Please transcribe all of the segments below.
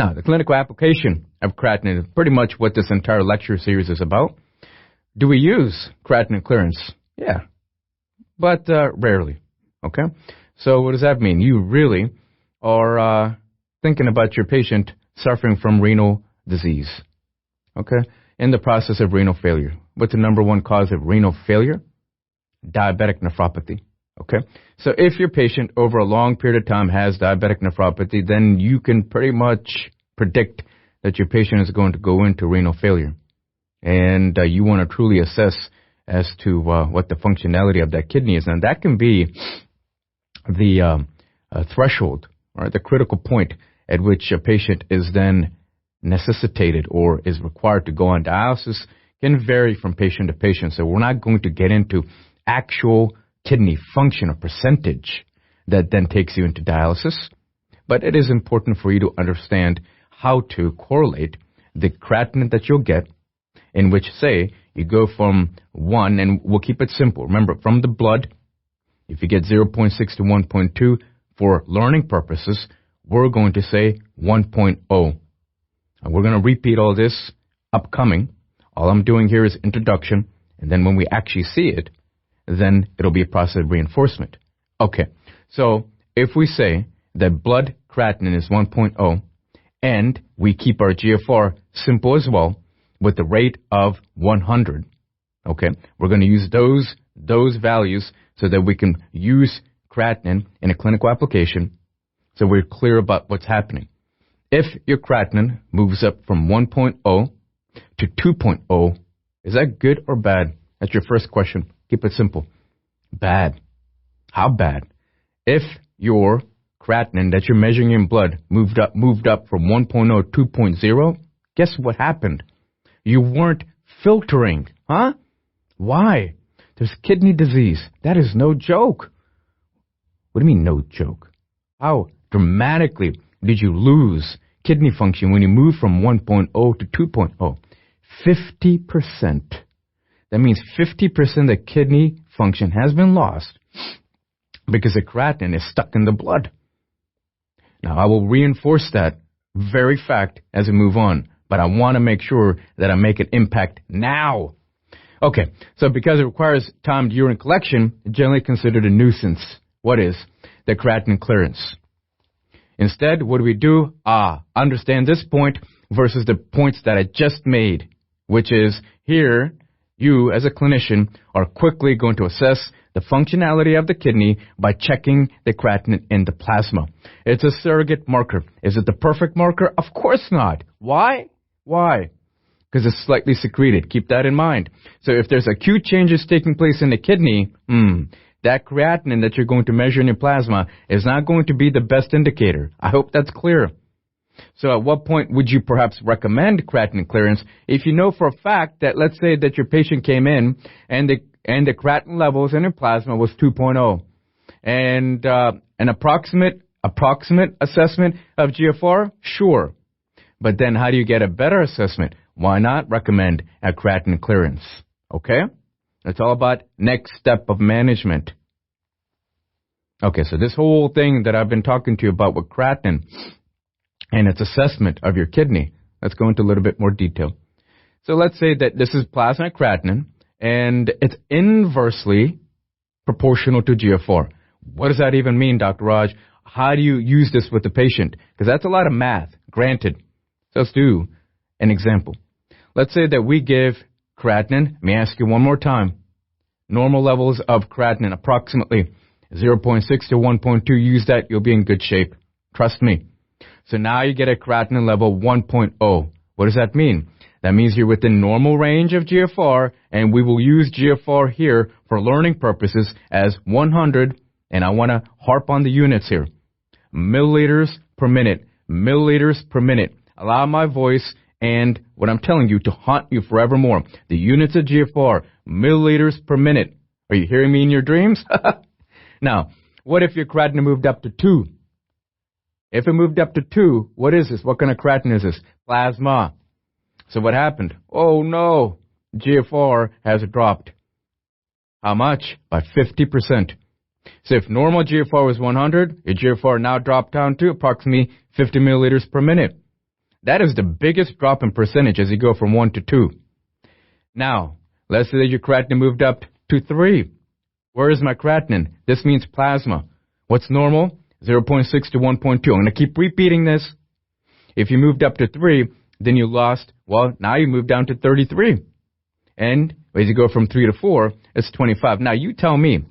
Now, the clinical application of creatinine is pretty much what this entire lecture series is about. Do we use creatinine clearance? Yeah, but rarely, okay? So what does that mean? You really are thinking about your patient suffering from renal disease, okay, in the process of renal failure. What's the number one cause of renal failure? Diabetic nephropathy, okay? So if your patient over a long period of time has diabetic nephropathy, then you can pretty much predict that your patient is going to go into renal failure. And you want to truly assess as to what the functionality of that kidney is. And that can be the threshold, or the critical point at which a patient is then necessitated or is required to go on dialysis. Can vary from patient to patient. So we're not going to get into actual kidney function or percentage that then takes you into dialysis. But it is important for you to understand how to correlate the creatinine that you'll get, in which, say, you go from 1, and we'll keep it simple. Remember, from the blood, if you get 0.6 to 1.2, for learning purposes, we're going to say 1.0. And we're going to repeat all this upcoming. All I'm doing here is introduction, and then when we actually see it, then it'll be a process of reinforcement. Okay, so if we say that blood creatinine is 1.0, and we keep our GFR simple as well, with the rate of 100, okay, we're going to use those values so that we can use creatinine in a clinical application so we're clear about what's happening. If your creatinine moves up from 1.0 to 2.0, is that good or bad? That's your first question. Keep it simple. Bad. How bad? If your creatinine that you're measuring in blood moved up from 1.0 to 2.0, guess what happened? You weren't filtering, huh? Why? There's kidney disease. That is no joke. What do you mean no joke? How dramatically did you lose kidney function when you move from 1.0 to 2.0? 50%. That means 50% of the kidney function has been lost because the creatinine is stuck in the blood. Now, I will reinforce that very fact as we move on, but I want to make sure that I make an impact now. Okay, so because it requires timed urine collection, it's generally considered a nuisance. What is? The creatinine clearance. Instead, what do we do? Understand this point versus the points that I just made, which is here, you as a clinician are quickly going to assess the functionality of the kidney by checking the creatinine in the plasma. It's a surrogate marker. Is it the perfect marker? Of course not. Why? Why? Because it's slightly secreted. Keep that in mind. So if there's acute changes taking place in the kidney, that creatinine that you're going to measure in your plasma is not going to be the best indicator. I hope that's clear. So at what point would you perhaps recommend creatinine clearance if you know for a fact that, let's say that your patient came in and the creatinine levels in your plasma was 2.0 and an approximate assessment of GFR? Sure. But then how do you get a better assessment? Why not recommend a creatinine clearance? Okay? It's all about next step of management. Okay, so this whole thing that I've been talking to you about with creatinine and its assessment of your kidney, let's go into a little bit more detail. So let's say that this is plasma creatinine, and it's inversely proportional to GFR. What does that even mean, Dr. Raj? How do you use this with the patient? Because that's a lot of math, granted. So let's do an example. Let's say that we give creatinine. Let me ask you one more time. Normal levels of creatinine, approximately 0.6 to 1.2. Use that. You'll be in good shape. Trust me. So now you get a creatinine level 1.0. What does that mean? That means you're within normal range of GFR, and we will use GFR here for learning purposes as 100, and I want to harp on the units here. Milliliters per minute. Milliliters per minute. Allow my voice and what I'm telling you to haunt you forevermore. The units of GFR, milliliters per minute. Are you hearing me in your dreams? Now, what if your creatinine moved up to 2? If it moved up to 2, what is this? What kind of creatinine is this? Plasma. So what happened? Oh no, GFR has dropped. How much? By 50%. So if normal GFR was 100, your GFR now dropped down to approximately 50 milliliters per minute. That is the biggest drop in percentage as you go from 1 to 2. Now, let's say that your creatinine moved up to 3. Where is my creatinine? This means plasma. What's normal? 0.6 to 1.2. I'm going to keep repeating this. If you moved up to 3, then you lost, well, now you moved down to 33. And as you go from 3 to 4, it's 25. Now, you tell me,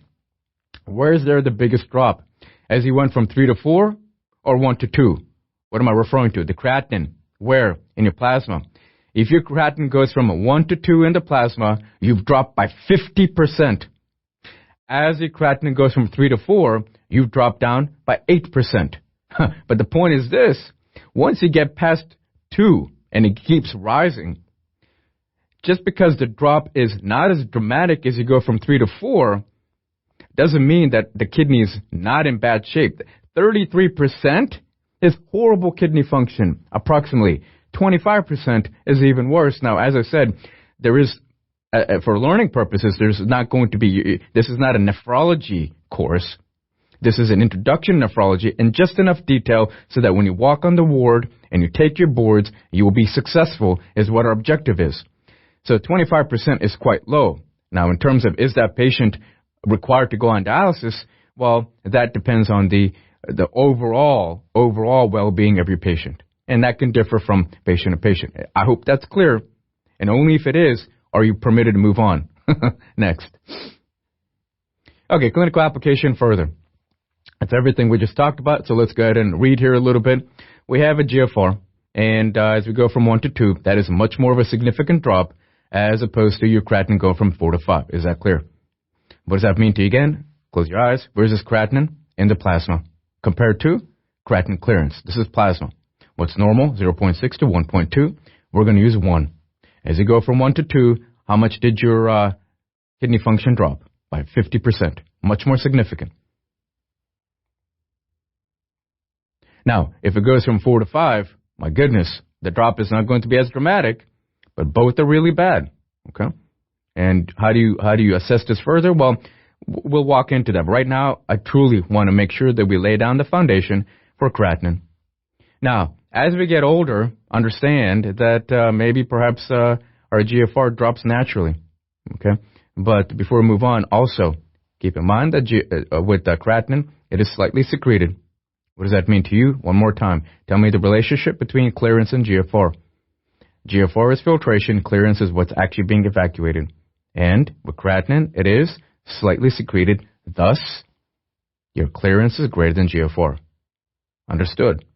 where is there the biggest drop? As you went from 3 to 4 or 1 to 2? What am I referring to? The creatinine. Where? In your plasma. If your creatinine goes from 1 to 2 in the plasma, you've dropped by 50%. As your creatinine goes from 3 to 4, you've dropped down by 8%. But the point is this. Once you get past 2 and it keeps rising, just because the drop is not as dramatic as you go from 3 to 4, doesn't mean that the kidney is not in bad shape. 33% is horrible kidney function, approximately. 25% is even worse. Now, as I said, there is, for learning purposes, there's not going to be, this is not a nephrology course. This is an introduction to nephrology in just enough detail so that when you walk on the ward and you take your boards, you will be successful is what our objective is. So 25% is quite low. Now, in terms of is that patient required to go on dialysis, well, that depends on the overall well-being of your patient. And that can differ from patient to patient. I hope that's clear. And only if it is, are you permitted to move on. Next. Okay, clinical application further. That's everything we just talked about, so let's go ahead and read here a little bit. We have a GFR, and as we go from 1 to 2, that is much more of a significant drop as opposed to your creatinine going from 4 to 5. Is that clear? What does that mean to you again? Close your eyes. Where's this creatinine? In the plasma. Compared to creatinine clearance. This is plasma. What's normal? 0.6 to 1.2. We're going to use 1. As you go from 1 to 2, how much did your kidney function drop? By 50%. Much more significant. Now, if it goes from 4 to 5, my goodness, the drop is not going to be as dramatic, but both are really bad. Okay? And how do you assess this further? Well, we'll walk into that. Right now, I truly want to make sure that we lay down the foundation for creatinine. Now, as we get older, understand that maybe perhaps our GFR drops naturally. Okay? But before we move on, also keep in mind that with creatinine, it is slightly secreted. What does that mean to you? One more time. Tell me the relationship between clearance and GFR. GFR is filtration. Clearance is what's actually being evacuated. And with creatinine, it is slightly secreted. Thus, your clearance is greater than GFR. Understood.